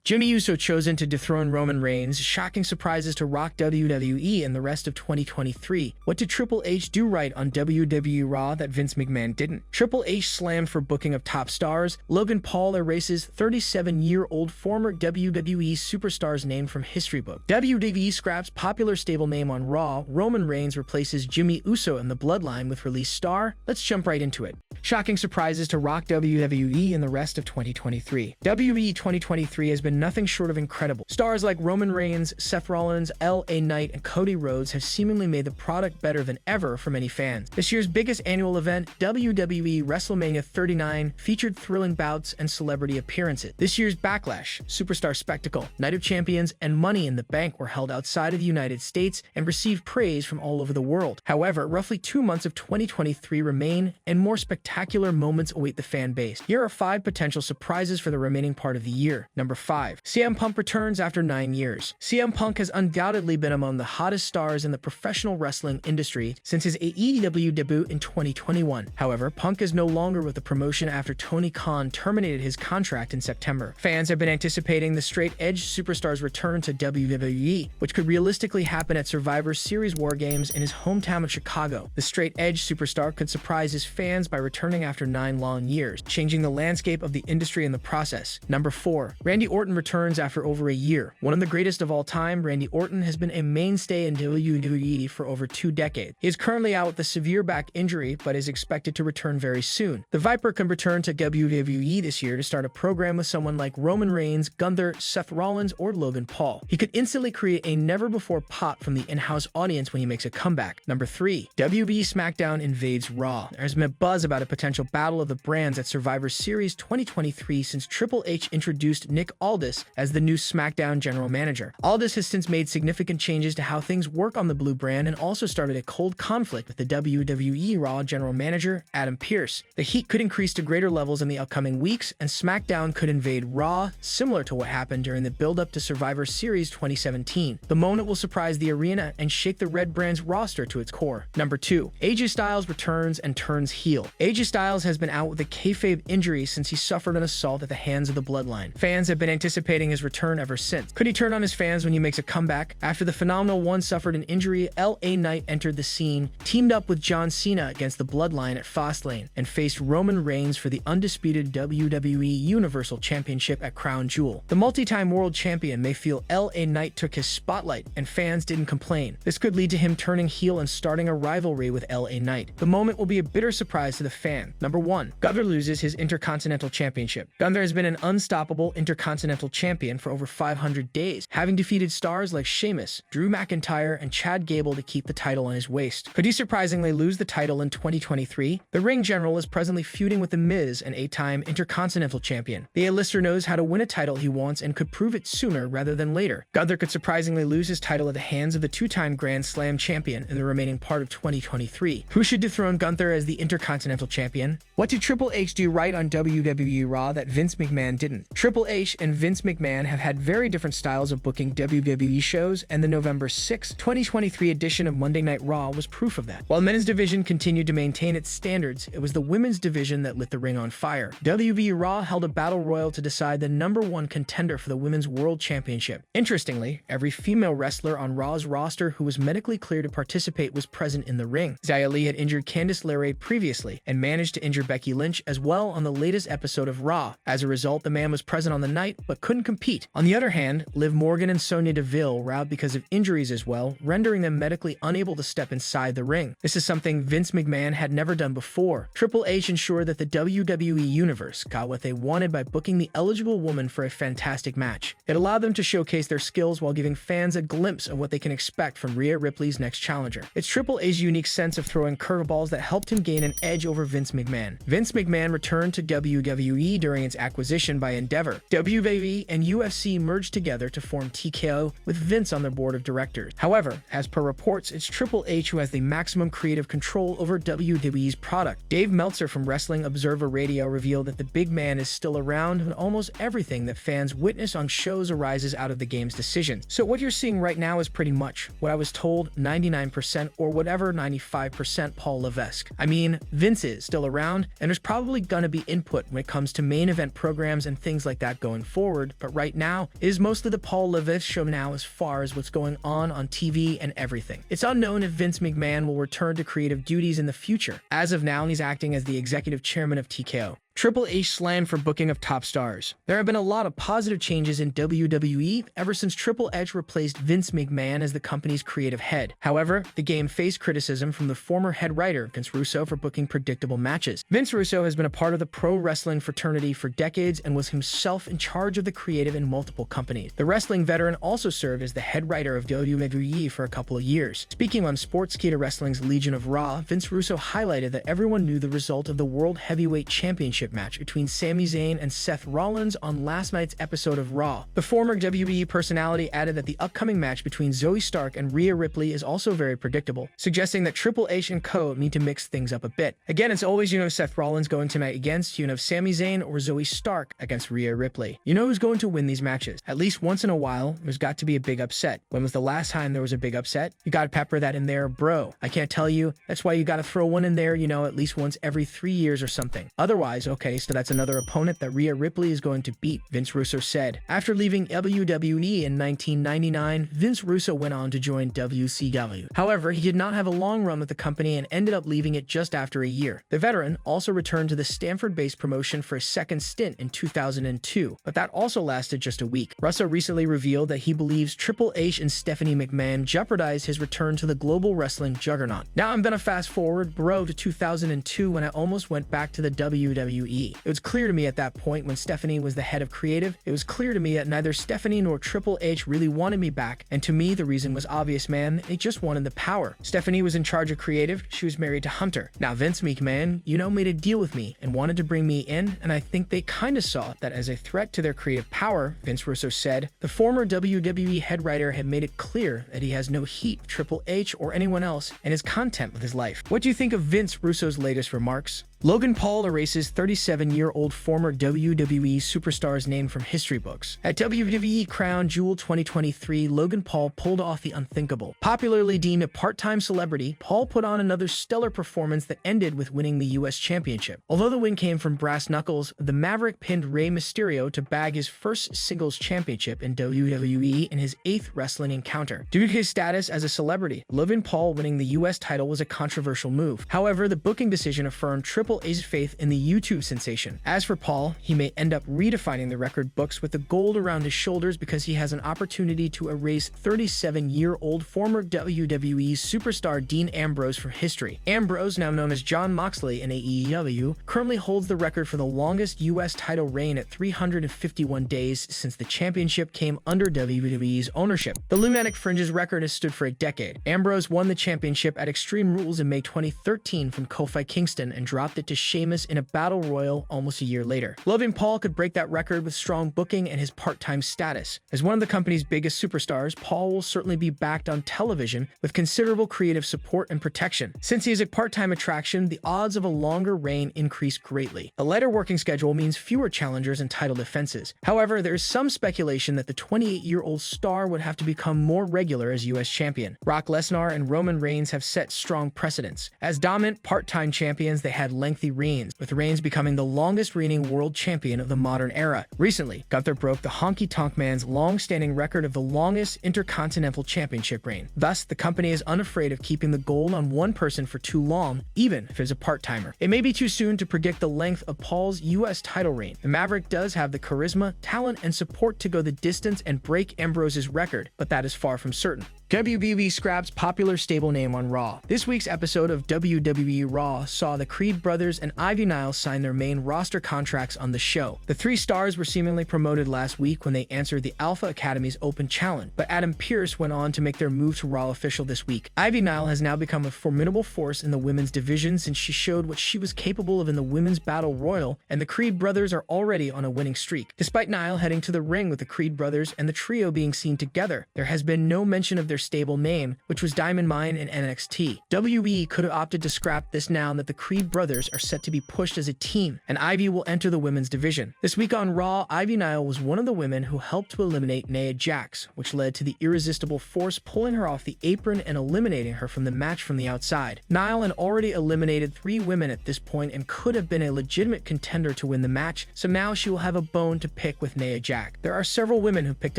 Jimmy Uso chosen to dethrone Roman Reigns, shocking surprises to rock WWE and the rest of 2023. What did Triple H do right on WWE Raw that Vince McMahon didn't? Triple H slammed for booking of top stars. Logan Paul erases 37-year-old former WWE superstar's name from history book. WWE scraps popular stable name on Raw. Roman Reigns replaces Jimmy Uso in the Bloodline with release star. Let's jump right into it. Shocking surprises to rock WWE and the rest of 2023. WWE 2023 has been nothing short of incredible. Stars like Roman Reigns, Seth Rollins, LA Knight, and Cody Rhodes have seemingly made the product better than ever for many fans. This year's biggest annual event, WWE WrestleMania 39, featured thrilling bouts and celebrity appearances. This year's Backlash, Superstar Spectacle, Night of Champions, and Money in the Bank were held outside of the United States and received praise from all over the world. However, roughly 2 months of 2023 remain, and more spectacular moments await the fan base. Here are 5 potential surprises for the remaining part of the year. Number 5. CM Punk returns after 9 years. CM Punk has undoubtedly been among the hottest stars in the professional wrestling industry since his AEW debut in 2021. However, Punk is no longer with the promotion after Tony Khan terminated his contract in September. Fans have been anticipating the straight edge superstar's return to WWE, which could realistically happen at Survivor Series War Games in his hometown of Chicago. The straight edge superstar could surprise his fans by returning after 9 long years, changing the landscape of the industry in the process. Number 4. Randy Orton returns after over a year. One of the greatest of all time, Randy Orton has been a mainstay in WWE for over 2 decades. He is currently out with a severe back injury, but is expected to return very soon. The Viper can return to WWE this year to start a program with someone like Roman Reigns, Gunther, Seth Rollins, or Logan Paul. He could instantly create a never-before pop from the in-house audience when he makes a comeback. Number 3. WWE Smackdown Invades Raw. There's been a buzz about a potential battle of the brands at Survivor Series 2023 since Triple H introduced Nick Aldis as the new SmackDown general manager. Aldis has since made significant changes to how things work on the Blue brand and also started a cold conflict with the WWE Raw general manager, Adam Pearce. The heat could increase to greater levels in the upcoming weeks, and SmackDown could invade Raw, similar to what happened during the build-up to Survivor Series 2017. The moment will surprise the arena and shake the Red brand's roster to its core. Number 2. AJ Styles returns and turns heel. AJ Styles has been out with a kayfabe injury since he suffered an assault at the hands of the Bloodline. Fans have been anticipating his return ever since. Could he turn on his fans when he makes a comeback? After the Phenomenal One suffered an injury, LA Knight entered the scene, teamed up with John Cena against the Bloodline at Fastlane, and faced Roman Reigns for the undisputed WWE Universal Championship at Crown Jewel. The multi-time world champion may feel LA Knight took his spotlight, and fans didn't complain. This could lead to him turning heel and starting a rivalry with LA Knight. The moment will be a bitter surprise to the fan. Number 1. Gunther loses his Intercontinental Championship. Gunther has been an unstoppable Intercontinental Champion for over 500 days, having defeated stars like Sheamus, Drew McIntyre, and Chad Gable to keep the title on his waist. Could he surprisingly lose the title in 2023? The Ring General is presently feuding with The Miz, an 8-time Intercontinental Champion. The A-lister knows how to win a title he wants and could prove it sooner rather than later. Gunther could surprisingly lose his title at the hands of the 2-time Grand Slam champion in the remaining part of 2023. Who should dethrone Gunther as the Intercontinental Champion? What did Triple H do right on WWE Raw that Vince McMahon didn't? Triple H and Vince McMahon have had very different styles of booking WWE shows, and the November 6, 2023 edition of Monday Night Raw was proof of that. While men's division continued to maintain its standards, it was the women's division that lit the ring on fire. WWE Raw held a battle royal to decide the number 1 contender for the Women's World Championship. Interestingly, every female wrestler on Raw's roster who was medically cleared to participate was present in the ring. Xia Li had injured Candice LeRae previously and managed to injure Becky Lynch as well on the latest episode of Raw. As a result, the man was present on the night but couldn't compete. On the other hand, Liv Morgan and Sonya Deville were out because of injuries as well, rendering them medically unable to step inside the ring. This is something Vince McMahon had never done before. Triple H ensured that the WWE Universe got what they wanted by booking the eligible woman for a fantastic match. It allowed them to showcase their skills while giving fans a glimpse of what they can expect from Rhea Ripley's next challenger. It's Triple H's unique sense of throwing curveballs that helped him gain an edge over Vince McMahon. Vince McMahon returned to WWE during its acquisition by Endeavor. WWE and UFC merged together to form TKO with Vince on their board of directors. However, as per reports, it's Triple H who has the maximum creative control over WWE's product. Dave Meltzer from Wrestling Observer Radio revealed that the big man is still around, and almost everything that fans witness on shows arises out of the game's decisions. So what you're seeing right now is pretty much what I was told, 99% or whatever 95% Paul Levesque. I mean, Vince is still around, and there's probably gonna be input when it comes to main event programs and things like that going forward. forward, but right now, it is mostly the Paul Levesque show now as far as what's going on TV and everything. It's unknown if Vince McMahon will return to creative duties in the future. As of now, he's acting as the executive chairman of TKO. Triple H slammed for booking of top stars. There have been a lot of positive changes in WWE ever since Triple H replaced Vince McMahon as the company's creative head. However, the game faced criticism from the former head writer, Vince Russo, for booking predictable matches. Vince Russo has been a part of the pro wrestling fraternity for decades and was himself in charge of the creative in multiple companies. The wrestling veteran also served as the head writer of WWE for a couple of years. Speaking on Sportskeeda Wrestling's Legion of Raw, Vince Russo highlighted that everyone knew the result of the World Heavyweight Championship match between Sami Zayn and Seth Rollins on last night's episode of Raw. The former WWE personality added that the upcoming match between Zoe Stark and Rhea Ripley is also very predictable, suggesting that Triple H and co need to mix things up a bit. Again, it's always, Seth Rollins going tonight against, Sami Zayn or Zoe Stark against Rhea Ripley. You know who's going to win these matches. At least once in a while, there's got to be a big upset. When was the last time there was a big upset? You gotta pepper that in there, bro. I can't tell you. That's why you gotta throw one in there, at least once every 3 years or something. Otherwise, okay, so that's another opponent that Rhea Ripley is going to beat, Vince Russo said. After leaving WWE in 1999, Vince Russo went on to join WCW. However, he did not have a long run with the company and ended up leaving it just after a year. The veteran also returned to the Stanford-based promotion for a second stint in 2002, but that also lasted just a week. Russo recently revealed that he believes Triple H and Stephanie McMahon jeopardized his return to the global wrestling juggernaut. Now I'm gonna fast forward, bro, to 2002 when I almost went back to the WWE. It was clear to me at that point when Stephanie was the head of creative, it was clear to me that neither Stephanie nor Triple H really wanted me back, and to me the reason was obvious, man. They just wanted the power. Stephanie was in charge of creative, she was married to Hunter. Now Vince McMahon, made a deal with me and wanted to bring me in, and I think they kinda saw that as a threat to their creative power, Vince Russo said. The former WWE head writer had made it clear that he has no heat for Triple H or anyone else and is content with his life. What do you think of Vince Russo's latest remarks? Logan Paul erases 37-year-old former WWE superstar's name from history books. At WWE Crown Jewel 2023, Logan Paul pulled off the unthinkable. Popularly deemed a part-time celebrity, Paul put on another stellar performance that ended with winning the US Championship. Although the win came from brass knuckles, the Maverick pinned Rey Mysterio to bag his first singles championship in WWE in his 8th wrestling encounter. Due to his status as a celebrity, Logan Paul winning the US title was a controversial move. However, the booking decision affirmed Triple H's faith in the YouTube sensation. As for Paul, he may end up redefining the record books with the gold around his shoulders because he has an opportunity to erase 37-year-old former WWE superstar Dean Ambrose from history. Ambrose, now known as Jon Moxley in AEW, currently holds the record for the longest US title reign at 351 days since the championship came under WWE's ownership. The Lunatic Fringe's record has stood for a decade. Ambrose won the championship at Extreme Rules in May 2013 from Kofi Kingston and dropped it to Sheamus in a battle royal almost a year later. Logan Paul could break that record with strong booking and his part-time status. As one of the company's biggest superstars, Paul will certainly be backed on television with considerable creative support and protection. Since he is a part-time attraction, the odds of a longer reign increase greatly. A lighter working schedule means fewer challengers and title defenses. However, there is some speculation that the 28-year-old star would have to become more regular as US champion. Brock Lesnar and Roman Reigns have set strong precedents. As dominant part-time champions, they had lengthy reigns, with Reigns becoming the longest reigning world champion of the modern era. Recently, Gunther broke the Honky Tonk Man's long-standing record of the longest Intercontinental Championship reign. Thus, the company is unafraid of keeping the gold on one person for too long, even if it's a part-timer. It may be too soon to predict the length of Paul's US title reign. The Maverick does have the charisma, talent, and support to go the distance and break Ambrose's record, but that is far from certain. WBB scraps popular stable name on Raw. This week's episode of WWE Raw saw the Creed brothers and Ivy Nile sign their main roster contracts on the show. The three stars were seemingly promoted last week when they answered the Alpha Academy's open challenge, but Adam Pearce went on to make their move to Raw official this week. Ivy Nile has now become a formidable force in the women's division since she showed what she was capable of in the women's battle royal, and the Creed brothers are already on a winning streak. Despite Nile heading to the ring with the Creed brothers and the trio being seen together, there has been no mention of their their stable name, which was Diamond Mine in NXT. WWE could have opted to scrap this now that the Creed brothers are set to be pushed as a team, and Ivy will enter the women's division. This week on Raw, Ivy Nile was one of the women who helped to eliminate Nia Jax, which led to the irresistible force pulling her off the apron and eliminating her from the match from the outside. Nile had already eliminated 3 women at this point and could have been a legitimate contender to win the match, so now she will have a bone to pick with Nia Jax. There are several women who picked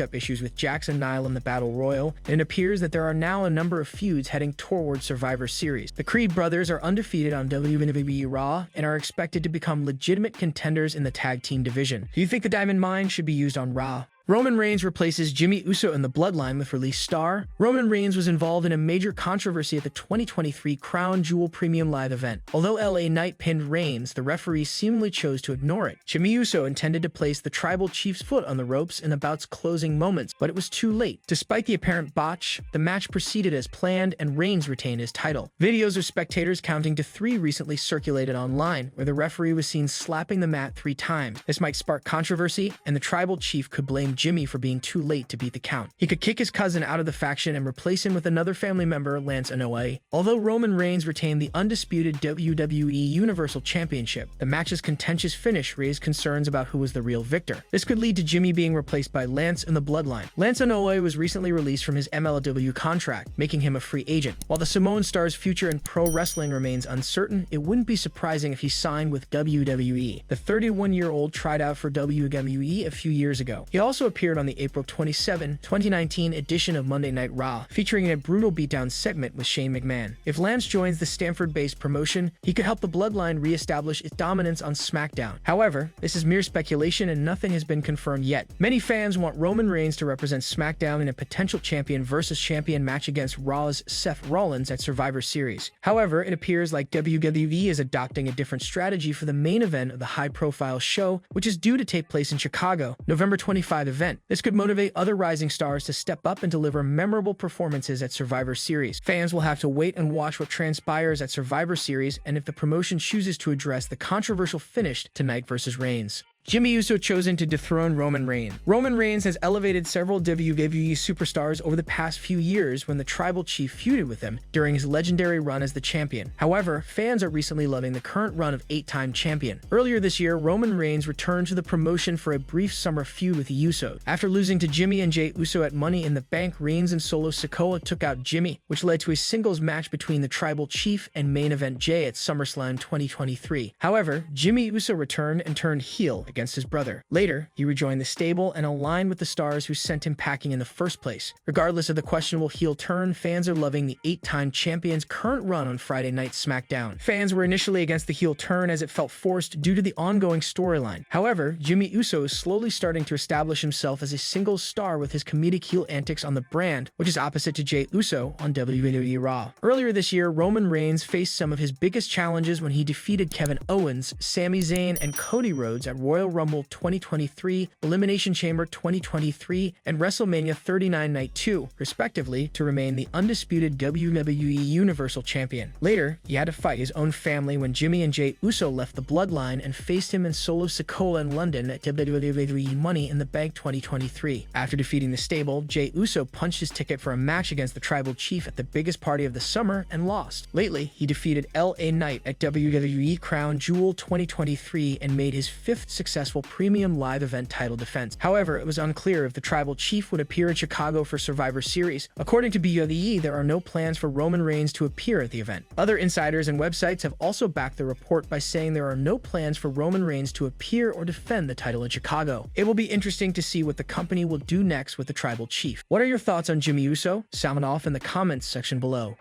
up issues with Jax and Nile in the Battle Royal, and it appears that there are now a number of feuds heading toward Survivor Series. The Creed brothers are undefeated on WWE Raw and are expected to become legitimate contenders in the tag team division. Do you think the Diamond Mine should be used on Raw? Roman Reigns replaces Jimmy Uso in the Bloodline with release star. Roman Reigns was involved in a major controversy at the 2023 Crown Jewel Premium Live event. Although LA Knight pinned Reigns, the referee seemingly chose to ignore it. Jimmy Uso intended to place the Tribal Chief's foot on the ropes in the bout's closing moments, but it was too late. Despite the apparent botch, the match proceeded as planned and Reigns retained his title. Videos of spectators counting to 3 recently circulated online, where the referee was seen slapping the mat 3 times. This might spark controversy, and the Tribal Chief could blame Jimmy for being too late to beat the count. He could kick his cousin out of the faction and replace him with another family member, Lance Anoa'i. Although Roman Reigns retained the undisputed WWE Universal Championship, the match's contentious finish raised concerns about who was the real victor. This could lead to Jimmy being replaced by Lance in the Bloodline. Lance Anoa'i was recently released from his MLW contract, making him a free agent. While the Samoan star's future in pro wrestling remains uncertain, it wouldn't be surprising if he signed with WWE. The 31-year-old tried out for WWE a few years ago. He also appeared on the April 27, 2019 edition of Monday Night Raw, featuring a brutal beatdown segment with Shane McMahon. If Lance joins the Stanford-based promotion, he could help the Bloodline re-establish its dominance on SmackDown. However, this is mere speculation and nothing has been confirmed yet. Many fans want Roman Reigns to represent SmackDown in a potential champion versus champion match against Raw's Seth Rollins at Survivor Series. However, it appears like WWE is adopting a different strategy for the main event of the high-profile show, which is due to take place in Chicago, November 25 event. This could motivate other rising stars to step up and deliver memorable performances at Survivor Series. Fans will have to wait and watch what transpires at Survivor Series and if the promotion chooses to address the controversial finish tonight versus Reigns. Jimmy Uso chosen to dethrone Roman Reigns. Roman Reigns has elevated several WWE superstars over the past few years when the Tribal Chief feuded with him during his legendary run as the champion. However, fans are recently loving the current run of 8-time champion. Earlier this year, Roman Reigns returned to the promotion for a brief summer feud with the Usos. After losing to Jimmy and Jey Uso at Money in the Bank, Reigns and Solo Sikoa took out Jimmy, which led to a singles match between the Tribal Chief and main event Jey at SummerSlam 2023. However, Jimmy Uso returned and turned heel against his brother. Later, he rejoined the stable and aligned with the stars who sent him packing in the first place. Regardless of the questionable heel turn, fans are loving the 8-time champion's current run on Friday Night SmackDown. Fans were initially against the heel turn as it felt forced due to the ongoing storyline. However, Jimmy Uso is slowly starting to establish himself as a single star with his comedic heel antics on the brand, which is opposite to Jey Uso on WWE Raw. Earlier this year, Roman Reigns faced some of his biggest challenges when he defeated Kevin Owens, Sami Zayn, and Cody Rhodes at Royal Rumble 2023, Elimination Chamber 2023, and WrestleMania 39 Night 2, respectively, to remain the undisputed WWE Universal Champion. Later, he had to fight his own family when Jimmy and Jey Uso left the Bloodline and faced him and Solo Sikoa in London at WWE Money in the Bank 2023. After defeating the stable, Jey Uso punched his ticket for a match against the Tribal Chief at the biggest party of the summer and lost. Lately, he defeated LA Knight at WWE Crown Jewel 2023 and made his 5th successful premium live event title defense. However, it was unclear if the Tribal Chief would appear in Chicago for Survivor Series. According to WWE, there are no plans for Roman Reigns to appear at the event. Other insiders and websites have also backed the report by saying there are no plans for Roman Reigns to appear or defend the title in Chicago. It will be interesting to see what the company will do next with the Tribal Chief. What are your thoughts on Jimmy Uso? Sound off in the comments section below.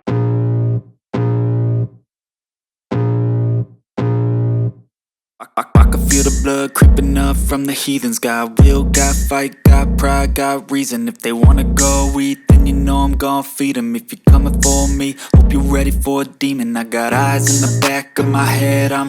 I can feel the blood creeping up from the heathens. Got will, got fight, got pride, got reason. If they wanna go eat, then you know I'm gon' feed them. If you're coming for me, hope you're ready for a demon. I got eyes in the back of my head, I'm